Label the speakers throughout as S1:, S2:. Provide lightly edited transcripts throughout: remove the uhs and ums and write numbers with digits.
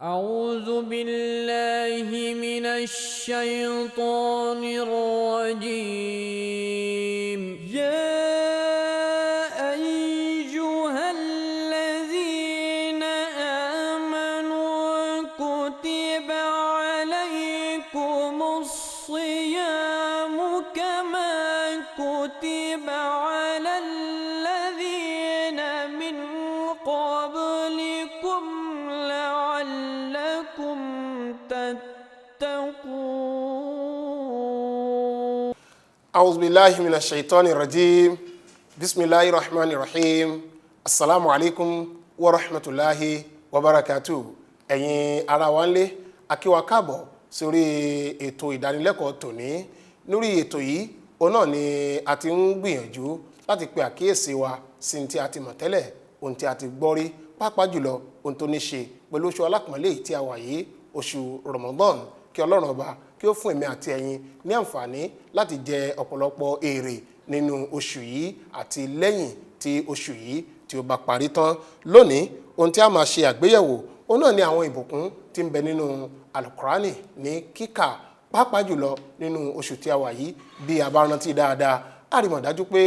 S1: أعوذ بالله من الشيطان الرجيم يا أيها الذين آمنوا كتب عليكم الصيام كما كتب على الذين من قبلكم لعلكم تتقون.
S2: أعوذ بالله من الشيطان الرجيم. بسم الله الرحمن الرحيم. السلام عليكم ورحمة الله وبركاته. ẹ̀yin ará wa ńlé, a kí wa káàbọ̀ sórí ètò ìdánilẹ́kọ̀ọ́ tòní. Lórí ètò yìí òun náà ni a ti ń gbìyànjú láti pe àkíyèsí wa sí ohun tí a ti mọ̀ tẹ́lẹ̀, ohun tí a ti gbọ́ rí, pàápàá jùlọ ohun tó ní ṣe pẹ̀lú oṣù alápọ̀nlé tí a wà yìí, oṣù Ramadan. Kí Ọlọ́run ọba kí ó fún èmi àti ẹ̀yin ní àǹfààní láti jẹ ọ̀pọ̀lọpọ̀ èrè nínú oṣù yìí àti lẹ́yìn tí oṣù yìí tí ó bá parí tán. Lónìí ohun tí a máa ṣe àgbéyẹ̀wò òun náà ni àwọn ìbùkún tí ń bẹ nínú alukurani ní kíkà, pàápàá jùlọ nínú oṣù tí a wà yìí. Bí a bá rántí dáadáa, a rí mọ̀ dájú pé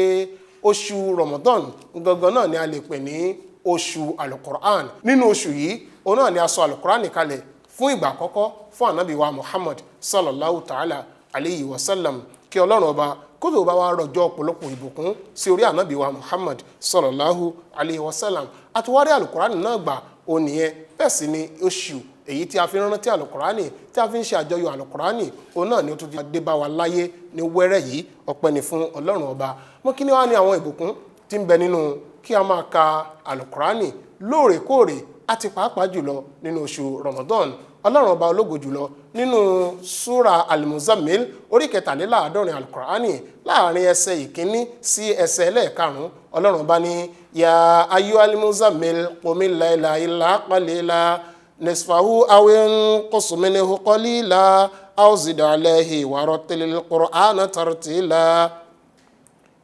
S2: oṣù Ramadan gangan náà ni a lè pè ní oṣù alukuran. Nínú oṣù yìí òun náà ni a sọ alukurani kalẹ̀ fún ìgbà àkọ́kọ́ fún ànábì wa Muhammad sallallahu ta'ala alayhi wa sallam. Kí Ọlọ́run ọba kó tó bá wa rọ̀jọ́ ọ̀pọ̀lọpọ̀ ìbùkún sí orí ànábì wa Muhammad sallallahu alayhi wa sallam. Àtiwárí alukurani náà gbà òun nìyẹn. Bẹ́ẹ̀ sì ni oṣù èyí tí a fi rántí alukurani, tí a fi ń ṣe àjọyọ̀ alukurani, òun náà ni ó tún dé bá wa láyé ní wẹ́rẹ́ yìí. Ọpẹ́ ni fún Ọlọ́run ọba. Mo kí ni wá ní àwọn ìbùkún tí ń bẹ nínú kí a máa ka alukurani lóòrèkóòrè àti pàápàá jùlọ nínú oṣù Ramadan. Ọlọ́run ọba ológo jùlọ nínú súra al-Muzammil orí 43 alukurani láàrin ẹsẹ̀ ìkíní sí ẹsẹ̀ ẹlẹ́ẹ̀karùn-ún, Ọlọ́run ọba ní ya ayyuhal muzammil qumil layla illa qalila nisfahu aw inqus minhu qalila aw zid alayhi warattilil qur'ana tartila.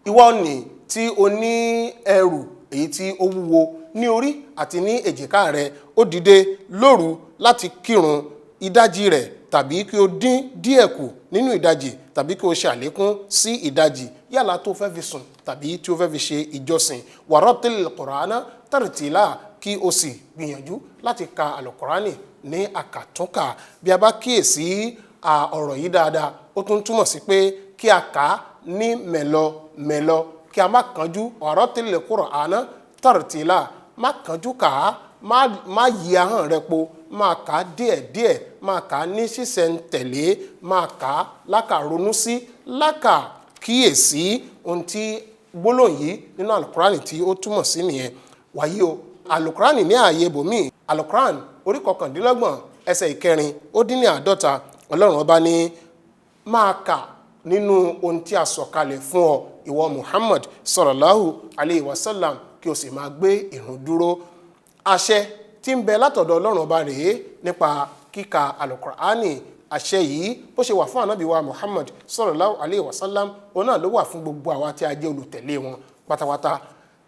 S2: Ìwọ ni tí o ní ẹrù èyí tí ó wúwo ní orí àti ní èjìká rẹ̀, ó dìde lóru láti kírun ìdajì rẹ̀, tàbí kí o dín díẹ̀ kù nínú ìdajì, tàbí kí o ṣe àlékún sí ìdajì, yálà tó fẹ́ fi sùn tàbí tí o fẹ́ fi ṣe ìjọsìn. Warattilil Qur'ana tartila, kí o sì gbìyànjú láti ka alukurani ní àkàtúnkà. Bí a bá kíyèsí ọ̀rọ̀ yìí dáadáa, ó tún túmọ̀ sí pé kí a kà á ní mẹ̀lọ, kí a má kánjú. Warattilil Qur'ana tartila, má kánjú kà á, má yí ahọ́n rẹ po, máa kà á díẹ̀díẹ̀, máa kà á ní ṣísẹ̀ntẹ̀lé, máa kà á lákàronú sí, lákàkíyèsí ohun tí gbólóhùn yìí nínú alukurani tí ó túmọ̀ sí nìyẹn. Wàyí o, alukurani ní ààyè ibòmíì, alukurani orí 29 ẹsẹ̀ 450, Ọlọ́run ọba ní máa kà nínú ohun tí a sọ̀kalẹ̀ fún ọ ìwọ Muhammad sallallahu alayhi wa sallam, kí o sì máa gbé ìrun dúró. Àṣẹ tí ń bẹ látọ̀dọ̀ Ọlọ́run ọba rèé nípa kíka alukurani. Àṣẹ yìí bó ṣe wà fún ànábì wa Muhammad sallallahu alayhi wa sallam, òun náà ló wà fún gbogbo àwa tí a jẹ́ olùtẹ̀lé wọn pátápátá.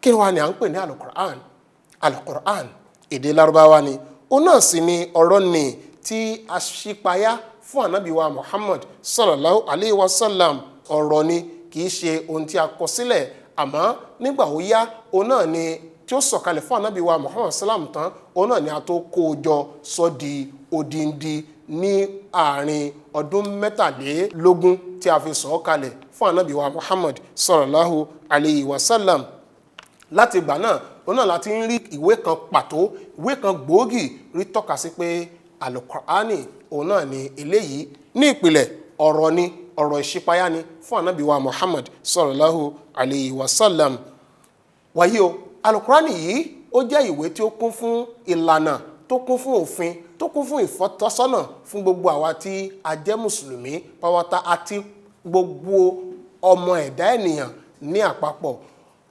S2: Kí wá ni à ń pè ní alukuran? Alukuran èdè Lárúbáwá ni, òun náà sì ni ọ̀rọ̀ ni tí a ṣípayá fún ànábì wa Muhammad sallallahu alayhi wa sallam. Ọ̀rọ̀ ni, kì í ṣe ohun tí a kọ sílẹ̀, àmọ́ nígbà ó yá òun náà ni tí ó sọ̀kalẹ̀ fún ànábì wa Muhammad sallam tán, òun náà ni a tó kó o jọ sọ di odindi ní àárín ọdún 23 tí a fi sọ̀ kalẹ̀ fún ànábì wa Muhammad sallallahu alayhi wa sallam. Láti ìgbà náà òun náà láti ń rí ìwé kan pàtó, ìwé kan gbòógì rí tọ́ka sí pé alukurani òun náà ni eléyìí. Ní ìpìlẹ̀ ọ̀rọ̀ ni, ọ̀rọ̀ ìṣípayá ni fún ànábì wa Muhammad sallallahu alayhi wa sallam. Wàyí o, alukurani yìí ó jẹ́ ìwé tí ó kún fún ìlànà, tó kún fún òfin, tó kún fún ìfọ́tọ́sọ́nà fún gbogbo àwa tí a jẹ́ mùsùlùmí pàwọ́tá àti gbogbo ọmọ ẹ̀dá ènìyàn ní àpapọ̀.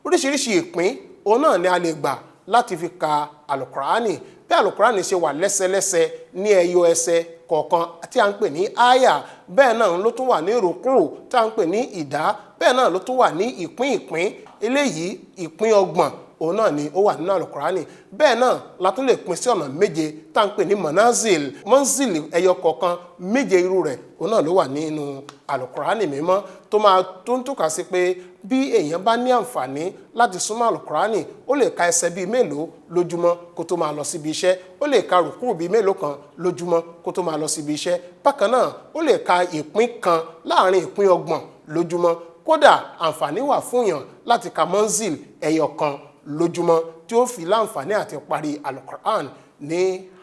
S2: Oríṣiríṣi ìpín òun náà ni a lè gbà láti fi ka alukurani. Bí alukurani ṣe wà lẹ́sẹlẹ́sẹ ní ẹyọ ẹsẹ̀ kọ̀ọ̀kan tí a ń pè ní àyà, bẹ́ẹ̀ náà ló tún wà ní rùkúù tí a ń pè ní ìdá, bẹ́ẹ̀ náà ló tún wà ní ìpín. Eléyìí ìpín 30 òun náà ni ó wà nínú alukurani. Bẹ́ẹ̀ náà la tún lè pín sí ọ̀nà méje tá à ń pè ní manzil ẹyọ kọ̀ọ̀kan méje irú rẹ̀ òun náà ló wà nínú alukurani mímọ́ tó ń tọ́ka sí pé bí èèyàn bá ní àǹfààní láti súnmọ́ alukurani ó lè ka ẹsẹ̀ bíi mélòó lójúmọ́ kó tó máa lọ síbi iṣẹ́, ó lè ka rùkúrù bíi mélòó kan lójúmọ́ kó tó máa lọ síbi iṣẹ́. Bákan náà ó lè ka ìpín kan láàrin ìpín 30 lójúmọ́. Kódà àǹfààní wà fún yàn láti ka manzil ẹyọ kan lójúmọ́ tí ó fi láǹfààní àti parí alukuran ní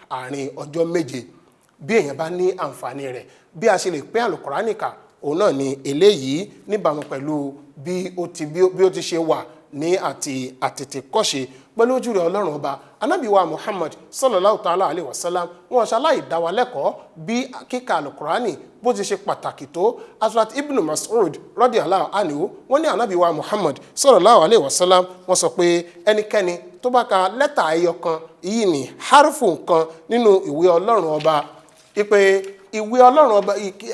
S2: àárín ọjọ́ 7 bí èèyàn bá ní àǹfààní rẹ̀. Bí a ṣe lè pín alukurani kà òun náà ni eléyìí níbàámu pẹ̀lú bí ó ti ṣe wà ní àtètèkọ́ṣe pẹ̀lú ojú rẹ̀ Ọlọ́run ọba. Ànábì wa Muhammad sallallahu ta'ala alayhi wa sallam wọn ṣaláì dá wa lẹ́kọ̀ọ́ bí kíkà alukurani bó ti ṣe pàtàkì tó. Hazrat Ibn Mas'ud radiyallahu anhu wọ́n ní Ànábì wa Muhammad sallallahu alayhi wa sallam wọ́n sọ pé ẹnikẹ́ni tó bá ka lẹ́tà ẹyọ kan yìí ní harfu kan nínú ìwé Ọlọ́run ọba ipe ìwé Ọlọ́run ọba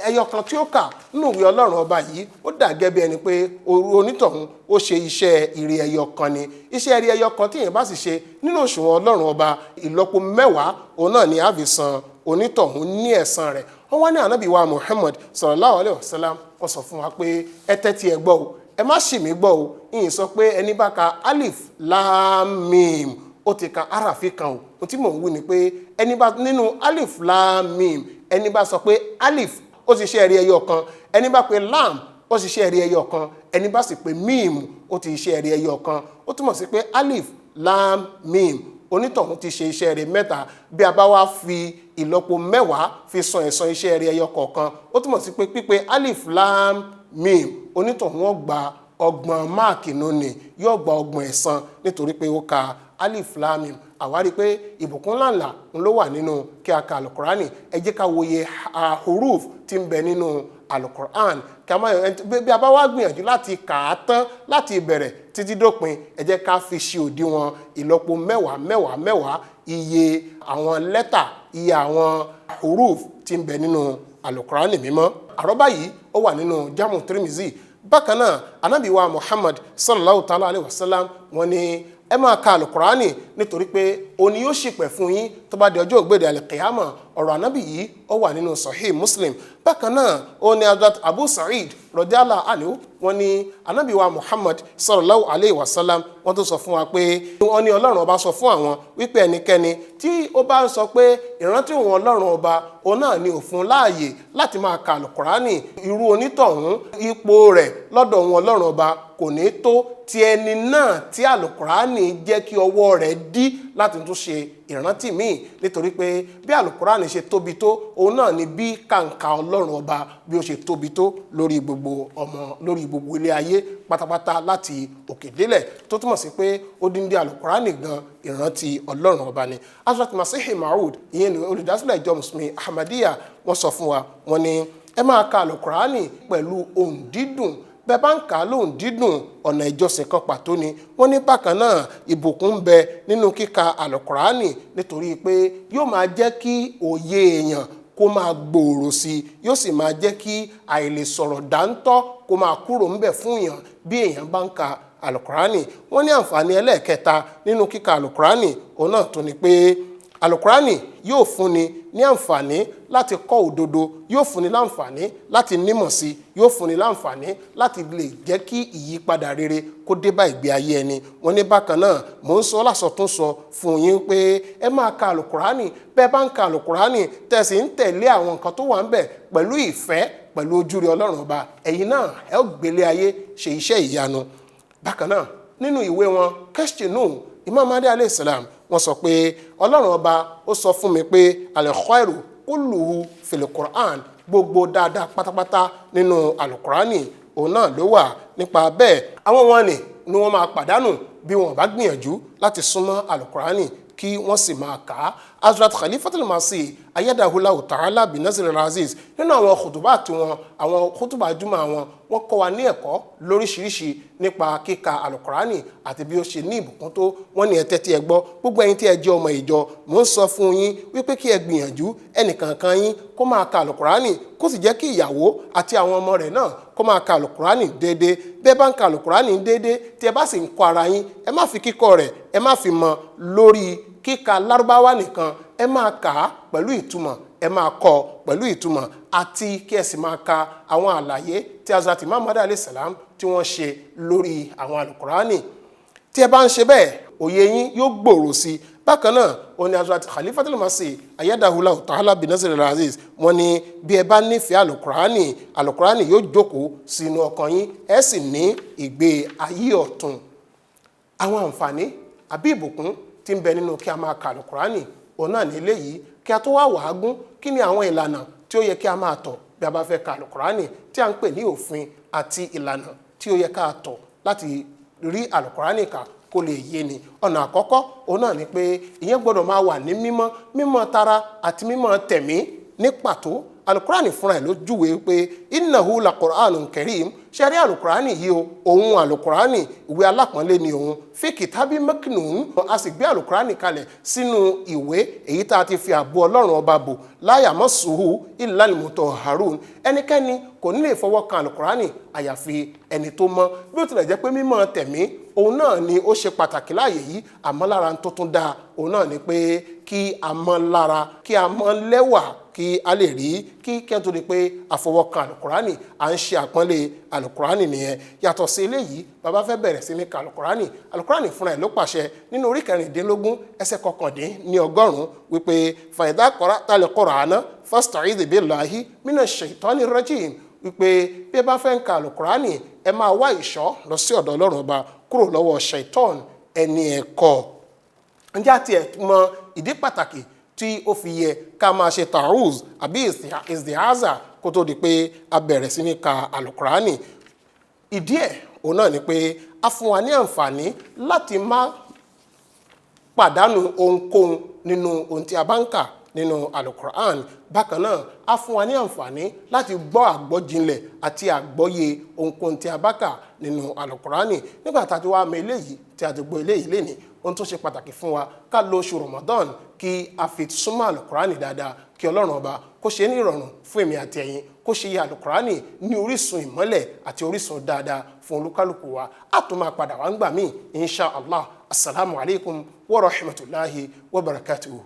S2: ẹyọ kan tí ó kà nínú ìwé Ọlọ́run ọba yìí ó dà gẹ́gẹ́ bí ẹni pé onítọ̀hún ó ṣe iṣẹ́ ire ẹyọ kan ni. Iṣẹ́ ire ẹyọ kan tí èèyàn bá sì ṣe nínú òṣùwọ̀n Ọlọ́run ọba ìlọ́po 10 òun náà ni a fi san onítọ̀hún ní ẹ̀san rẹ̀. Wọ́n wá ní Ànábì wa Muhammad sallallahu alayhi wa sallam wọ́n sọ fún wa pé ẹ tẹ́tí ẹ gbọ́ o, ẹ má ṣì mí gbọ́ o. ìyìn sọ pé ẹni bá ka alif lam mim ó ti ka arafi kan o. ohun tí mò ń wí ni pé ẹni bá nínú alif lam mim ẹni bá sọ pé alif ó ti ṣe ẹ̀rí ẹyọ kan, ẹni bá pé lam ó ti ṣe ẹ̀rí ẹyọ kan, ẹni bá sì pé mim ó ti ṣe ẹ̀rí ẹyọ kan. Ó túmọ̀ sí pé alif lam mim onítọ̀hún ti ṣe iṣẹ́ rẹ̀ 3. Bí a bá wá fi ìlọ́po 10 fi san ẹ̀san iṣẹ́ rẹ̀ ẹyọ kọ̀ọ̀kan ó túmọ̀ sí pé pípé alif lam mim onítọ̀hún ó gba 30 máàkì nùní, yóò gba 30 ẹ̀san nítorí pé ó ka alif lam mim. Àwárí pé ìbùkún ńláńlá ló wà nínú kí a ka alukurani. Ẹ jẹ́ ká wòye huruf tí ń bẹ nínú alukuran. Bí a bá wá gbìyànjú láti kà á tán láti ìbẹ̀rẹ̀ títí dópin, ẹ jẹ́ ká fi ṣe òdiwọ̀n ìlọ́po 10 iye àwọn lẹ́tà, iye àwọn huruf tí ń bẹ nínú alukurani mímọ́. Àrọ́bá yìí ó wà nínú Jamu Tirmizi. Bákan náà Ànábì wa Muhammad sallallahu ta'ala alayhi wa sallam wọ́n ní ẹ máa ka alukurani nítorí pé òní yóò ṣìpẹ̀ fún yín tó bá di ọjọ́ ògbéde alikiyama. Ọ̀rọ̀ Ànábì yìí ó wà nínú Sahih Muslim. Bákan náà ó ní Hazrat Abu Sa'id radiyallahu anhu wọ́n ní Ànábì wa Muhammad sallallahu alayhi wa sallam wọ́n tó sọ fún wa pé wọ́n ní Ọlọ́run ọba sọ fún àwọn wípé ẹnikẹ́ni tí ó bá ń sọ pé ìrántí òun Ọlọ́run ọba òun náà ni òfin láàyè láti máa ka alukurani, irú onítọ̀hún ipò rẹ̀ lọ́dọ̀ òun Ọlọ́run ọba kò ní tó ti ẹni náà tí alukurani jẹ́ kí ọwọ́ rẹ̀ dí láti tún ṣe ìrántí míì. Nítorí pé bí alukurani ṣe tóbi tó òun náà ni bí kàǹkà Ọlọ́run ọba bí ó ṣe tóbi tó lórí gbogbo ilé ayé pátápátá láti òkè délẹ̀, tó túmọ̀ sí pé odindi alukurani gan ìrántí Ọlọ́run ọba ni. Hazrat Masihi Maud ìyẹn ni olùdásílẹ̀ ìjọ mùsùlùmí Ahmadiyya wọ́n sọ fún wa, wọ́n ní ẹ máa ka alukurani pẹ̀lú ohùn dídùn. Bẹ́ẹ̀ bá ń kà á lóhùn dídùn ọ̀nà ìjọsìn kan pàtó ni. Wọ́n ní bákan náà ìbùkún ń bẹ nínú kíka alukurani nítorí pé yóò máa jẹ́ kí òye èèyàn kó máa gbòòrò sí i, yóò sì máa jẹ́ kí àìlèsọ̀rọ̀ dáńtọ́ kó máa kúrò ńbẹ̀ fún èèyàn bí èèyàn bá ń ka alukurani. Wọ́n ní àǹfààní ẹlẹ́ẹ̀kẹta nínú kíka alukurani òun náà tó ni pé alukurani yóò fúnni ní àǹfààní láti kọ́ òdodo, yóò fúnni láǹfààní láti nímọ̀ sí, yóò fúnni láǹfààní láti lè jẹ́ kí ìyípadà rere kó dé bá ìgbé ayé ẹni. Wọ́n ní bákan náà mò ń sọ lásọtún sọ fún yín pé ẹ máa ka alukurani. Bẹ́ẹ̀ bá ń ka alukurani tẹ̀sí ń tẹ̀lé àwọn nǹkan tó wà ń bẹ̀ pẹ̀lú ìfẹ́ pẹ̀lú ojúre Ọlọ́run ọba, ẹ̀yin náà ẹ ó gbélé ayé ṣe iṣẹ́ ìyanu. Bákan náà nínú ìwé wọn Kashinu Imam Mahdi alayhi salam wọ́n sọ pé Ọlọ́run ọba ó sọ fún mi pé al-khairu kulluhu fil Qur'an, gbogbo dáadáa pátápátá nínú alukurani òun náà ló wà. Nípa bẹ́ẹ̀ àwọn wọn ni wọ́n máa pàdánù bí wọ́n bá gbìyànjú láti súnmọ́ alukurani kí wọ́n sì máa kà á. Hazrat Khalifatul Masih ayadahulahu ta'ala bin Nasir al-Aziz nínú àwọn khutuba tí àwọn khutuba juma wọ́n kọ́ wa ní ẹ̀kọ́ lóríṣiríṣi nípa kíka alukurani àti bí ó ṣe ní ìbùkún tó. wọ́n ní ẹ tẹ́tí ẹ gbọ́ gbogbo ẹ̀yin tí ẹ jẹ́ ọmọ ìjọ mò ń sọ fún yín wípé kí ẹ gbìyànjú ẹnìkankan yín kó máa ka alukurani kó sì jẹ́ kí ìyàwó àti àwọn ọmọ rẹ̀ náà kó máa ka alukurani déédéé. bẹ́ẹ̀ bá ń ka alukurani déédéé tí ẹ bá sì ń kọ́ ara yín ẹ má fi kíkọ́ rẹ̀ ẹ má fi mọ lórí kíka lárúbáwá nìkan. ẹ máa kà á pẹ̀lú ìtumọ̀ ẹ máa kọ́ pẹ̀lú ìtumọ̀ àti kí ẹ sì máa ka àwọn àlàyé tí Hazrat Imam Mahdi alayhi salam tí wọ́n ṣe lórí àwọn alukurani. tí ẹ bá ń ṣe bẹ́ẹ̀ òye yín yóò gbòòrò sí. bákan náà ó ní Hazrat Khalifatul Masih ayadahulahu ta'ala bin Nasir al-Aziz wọ́n ní bí ẹ bá nífẹ̀ẹ́ alukurani yóò jókòó sínú ọkàn yín ẹ sì ní ìgbé ayé ọ̀tun. àwọn àǹfààní àbí ìbùkún tí ń bẹ nínú kí a máa ka alukurani òun náà ní eléyìí. kí a tó wá wàágún kí ni àwọn ìlànà tí ó yẹ kí a máa tọ̀ bí a bá fẹ́ ka alukurani tí a ń pè ní òfin àti ìlànà tí ó yẹ ká tọ̀ láti rí alukurani kà kó lè yé ni. ọ̀nà àkọ́kọ́ òun náà ni pé ìyẹn gbọ́dọ̀ máa wà ní mímọ́ tara àti mímọ́ tẹ̀mí ní pàtó. alukurani fúnra ẹ̀ ló júwe pé innahu la Qur'anun karim ṣe rí alukurani yìí o òun alukurani ìwé alápọ̀nlé ni òun fi kìtàbí maknun. a sì gbé alukurani kalẹ̀ sínú ìwé èyí tá a ti fi ààbò ọlọ́run ọba bò la yamassuhu illa al-mutahharun. ẹnikẹ́ni kò ní lè fọwọ́ kan alukurani àyàfi ẹni tó mọ́. bí ó tilẹ̀ jẹ́ pé mímọ́ tẹ̀mí òun náà ni ó ṣe pàtàkì láàyè yìí àmọ́ lára tó tún dáa òun náà ni pé kí a mọ́ lára kí a mọ́ lẹ́wà kí a lè rí kí kẹ́ntó di pé àfọwọ́kan alukurani à ń ṣe àpọ́nlé alukurani nìyẹn. yàtọ̀ sí eléyìí bàbá fẹ́ bẹ̀rẹ̀ sí ní ka alukurani fúnra ẹ̀ ló pàṣẹ nínú orí 16 ẹsẹ̀ 19 wípé fa idha qara'tal Qur'ana fasta'idh billahi minash shaitani rajim. wípé bí ẹ bá fẹ́ ń ka alukurani ẹ máa wá ìṣọ́ lọ sí ọ̀dọ̀ ọlọ́run ọba kúrò lọ́wọ́ shaitan ẹni ẹ̀kọ́. ǹjẹ́ àti ẹ̀ mọ ìdí pàtàkì tí ó fi yẹ ká máa ṣe ta'awuz àbí isti'aza kó tó di pé a bẹ̀rẹ̀ sí ní ka alukurani. ìdí ẹ̀ òun náà ni pé a fún wa ní àǹfààní láti má pàdánù ohunkóhun nínú ohun tí a bá ń kà nínú alukuran. bákan náà a fún wa ní àǹfààní láti gbọ́ àgbọ́jinlẹ̀ àti àgbọ́yé ohunkóhun tí a bá kà nínú alukurani. nígbà tá a ti wá mọ eléyìí tí a ti gbọ́ eléyìí lénìí ohun tó ṣe pàtàkì fún wa ká lo oṣù Ramadan kí a fi súnmọ́ alukurani dáadáa kí ọlọ́run ọba kó ṣe ní ìrọ̀rùn fún èmi àti ẹ̀yin kó ṣe yẹ alukurani ní orísun ìmọ́lẹ̀ àti orísun dáadáa fún olúkálùkù wa. a tún máa padà wá ń gbà míì insha Allah. assalamu alaikum wa rahmatullahi wa barakatuhu.